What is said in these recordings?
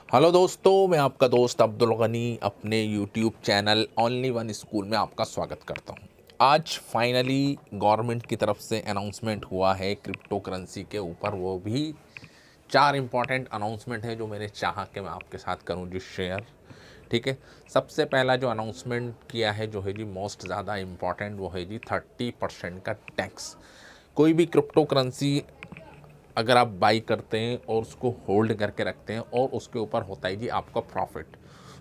Hello दोस्तों, मैं आपका दोस्त अब्दुल गनी अपने YouTube channel only one school में आपका स्वागत करता हूं। आज फाइनली गवर्नमेंट की तरफ से अनाउंसमेंट हुआ है क्रिप्टो करेंसी के ऊपर। वो भी 4 इम्पॉर्टेंट अनाउंसमेंट है जो मैंने चाहा कि मैं आपके साथ करूं जी शेयर। ठीक है, सबसे पहला जो अनाउंसमेंट किया है जो है जी मोस्ट ज़्यादा इम्पॉर्टेंट, वो है जी 30% का टैक्स। कोई भी क्रिप्टो करेंसी अगर आप बाई करते हैं और उसको होल्ड करके रखते हैं और उसके ऊपर होता है जी आपका प्रॉफिट,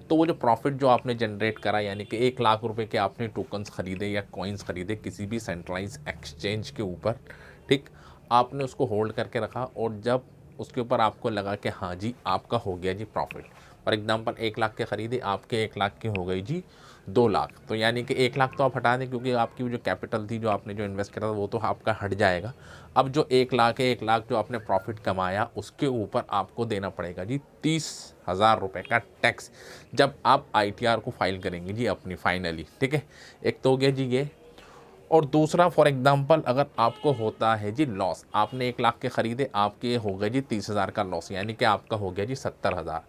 तो वो जो प्रॉफिट जो आपने जनरेट करा, यानी कि 1 लाख रुपए के आपने टोकन्स खरीदे या कॉइन्स खरीदे किसी भी सेंट्रलाइज एक्सचेंज के ऊपर, ठीक, आपने उसको होल्ड करके रखा और जब उसके ऊपर आपको लगा कि हाँ जी आपका हो गया जी प्रॉफिट, फॉर एग्जांपल 1 लाख के खरीदे, आपके 1 लाख की हो गई जी 2 लाख, तो यानी कि 1 लाख तो आप हटा दें क्योंकि आपकी जो कैपिटल थी, जो आपने जो इन्वेस्ट करा था वो तो आपका हट जाएगा। अब जो 1 लाख है, 1 लाख जो आपने प्रॉफिट कमाया उसके ऊपर आपको देना पड़ेगा जी 30,000 रुपये का टैक्स जब आप ITR को फाइल करेंगे जी अपनी फाइनली। ठीक है, एक तो हो गया जी ये। और दूसरा, फॉर एग्जांपल अगर आपको होता है जी लॉस, आपने 1 लाख के ख़रीदे, आपके हो गए जी 30,000 का लॉस, यानी कि आपका हो गया जी 70,000,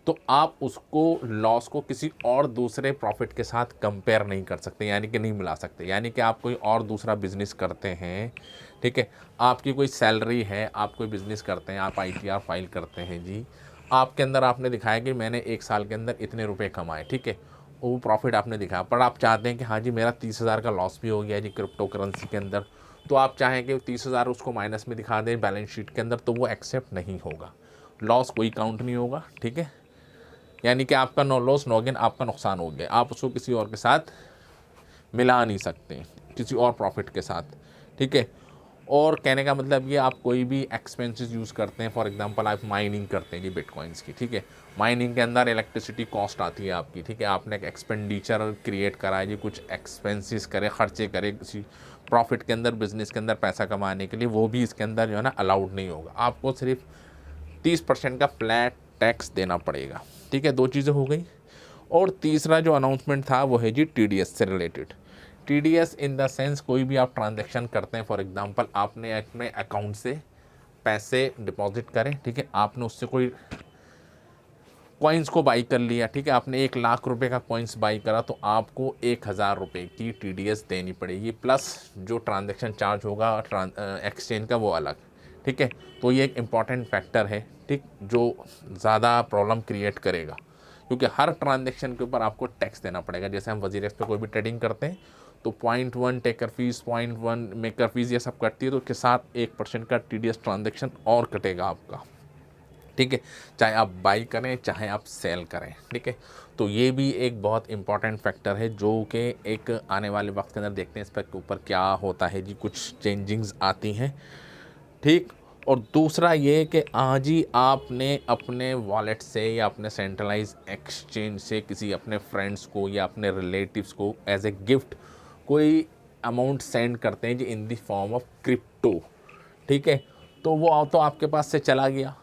तो आप उसको लॉस को किसी और दूसरे प्रॉफिट के साथ कंपेयर नहीं कर सकते, यानी कि नहीं मिला सकते। यानी कि आप कोई और दूसरा बिजनेस करते हैं, ठीक है, आपकी कोई सैलरी है, आप कोई बिजनेस करते हैं, आप ITR फाइल करते हैं जी, आपके अंदर आपने दिखाया कि मैंने 1 साल के अंदर इतने रुपए कमाए, ठीक है, वो प्रॉफिट आपने दिखाया, पर आप चाहते हैं कि हाँ जी मेरा 30,000 का लॉस भी हो गया जी क्रिप्टो करेंसी के अंदर, तो आप चाहें कि 30,000 उसको माइनस में दिखा दें बैलेंस शीट के अंदर, तो वो एक्सेप्ट नहीं होगा, लॉस कोई काउंट नहीं होगा। ठीक है, यानी कि आपका नो लॉस नो गेन, आपका नुकसान हो गया, आप उसको किसी और के साथ मिला नहीं सकते, किसी और प्रॉफिट के साथ। ठीक है, और कहने का मतलब ये, आप कोई भी एक्सपेंसेस यूज़ करते हैं, फॉर एग्जांपल आप माइनिंग करते हैं जी बिटकॉइंस की, ठीक है, माइनिंग के अंदर इलेक्ट्रिसिटी कॉस्ट आती है आपकी, ठीक है, आपने एक एक्सपेंडिचर क्रिएट करा है जी, कुछ एक्सपेंसेस करे, खर्चे करे किसी प्रॉफिट के अंदर, बिजनेस के अंदर पैसा कमाने के लिए, वो भी इसके अंदर जो है ना अलाउड नहीं होगा, आपको सिर्फ 30% का फ्लैट टैक्स देना पड़ेगा। ठीक है, 2 चीज़ें हो गई। और तीसरा जो अनाउंसमेंट था वो है जी TDS से related. TDS in the sense, कोई भी आप ट्रांजैक्शन करते हैं, फॉर एग्जांपल आपने अपने अकाउंट से पैसे डिपॉजिट करें, ठीक है, आपने उससे कोई कॉइन्स को बाई कर लिया, ठीक है, आपने 1 लाख रुपए का कॉइन्स बाई करा, तो आपको 1,000 रुपये की TDS देनी पड़ेगी, प्लस जो ट्रांजैक्शन चार्ज होगा एक्सचेंज का वो अलग। ठीक है, तो ये एक इम्पॉर्टेंट फैक्टर है, ठीक, जो ज़्यादा प्रॉब्लम क्रिएट करेगा, क्योंकि हर ट्रांजैक्शन के ऊपर आपको टैक्स देना पड़ेगा। जैसे हम वजीरेक्स पे कोई भी ट्रेडिंग करते हैं तो 0.1 टेकर फीस, 0.1 मेकर फीस, ये सब कटती है, तो उसके साथ 1% का TDS ट्रांजैक्शन और कटेगा आपका। ठीक है, चाहे आप बाई करें चाहे आप सेल करें। ठीक है, तो ये भी एक बहुत इंपॉर्टेंट फैक्टर है जो कि एक आने वाले वक्त के अंदर देखते हैं इस पर के ऊपर क्या होता है जी, कुछ चेंजिंग्स आती हैं। ठीक, और दूसरा ये कि आज ही आपने अपने वॉलेट से या अपने सेंट्रलाइज एक्सचेंज से किसी अपने फ्रेंड्स को या अपने रिलेटिव्स को एज ए गिफ्ट कोई अमाउंट सेंड करते हैं जी in the form of crypto. ठीक है, तो वो तो आपके पास से चला गया,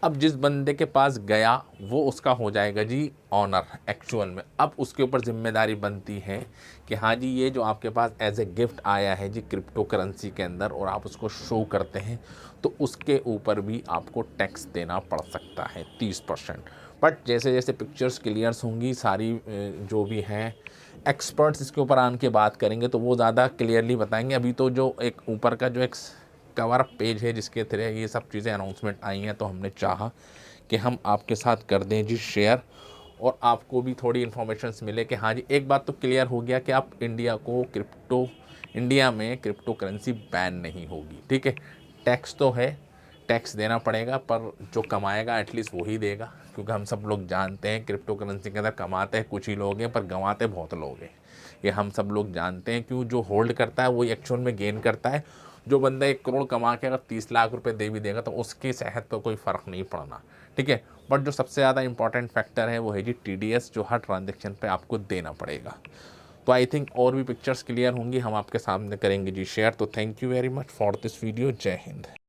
अब जिस बंदे के पास गया वो उसका हो जाएगा जी ऑनर एक्चुअल में। अब उसके ऊपर जिम्मेदारी बनती है कि हाँ जी ये जो आपके पास एज ए गिफ्ट आया है जी क्रिप्टो करेंसी के अंदर और आप उसको शो करते हैं, तो उसके ऊपर भी आपको टैक्स देना पड़ सकता है 30%। बट जैसे जैसे पिक्चर्स क्लियर्स होंगी सारी, जो भी हैं एक्सपर्ट्स इसके ऊपर आन के बात करेंगे तो वो ज़्यादा क्लियरली बताएंगे। अभी तो जो एक ऊपर का जो एक कवर अप पेज है जिसके थ्रू ये सब चीज़ें अनाउंसमेंट आई हैं, तो हमने चाहा कि हम आपके साथ कर दें जी शेयर, और आपको भी थोड़ी इन्फॉर्मेशंस मिले कि हाँ जी एक बात तो क्लियर हो गया कि आप इंडिया में क्रिप्टो करेंसी बैन नहीं होगी। ठीक है, टैक्स तो है, टैक्स देना पड़ेगा, पर जो कमाएगा एटलीस्ट वही देगा, क्योंकि हम सब लोग जानते हैं क्रिप्टो करेंसी के अंदर कमाते हैं कुछ ही लोग हैं पर गंवाते बहुत लोग हैं, ये हम सब लोग जानते हैं। क्यों, जो होल्ड करता है वही एक्चुअल में गेन करता है। जो बंदा 1 करोड़ कमा के अगर 30 लाख रुपए दे भी देगा तो उसकी सेहत पर कोई फ़र्क नहीं पड़ना। ठीक है, बट जो सबसे ज़्यादा इंपॉर्टेंट फैक्टर है वो है जी TDS, जो हर ट्रांजेक्शन पे आपको देना पड़ेगा। तो आई थिंक और भी पिक्चर्स क्लियर होंगी, हम आपके सामने करेंगे जी शेयर। तो thank you very much for this video. जय हिंद।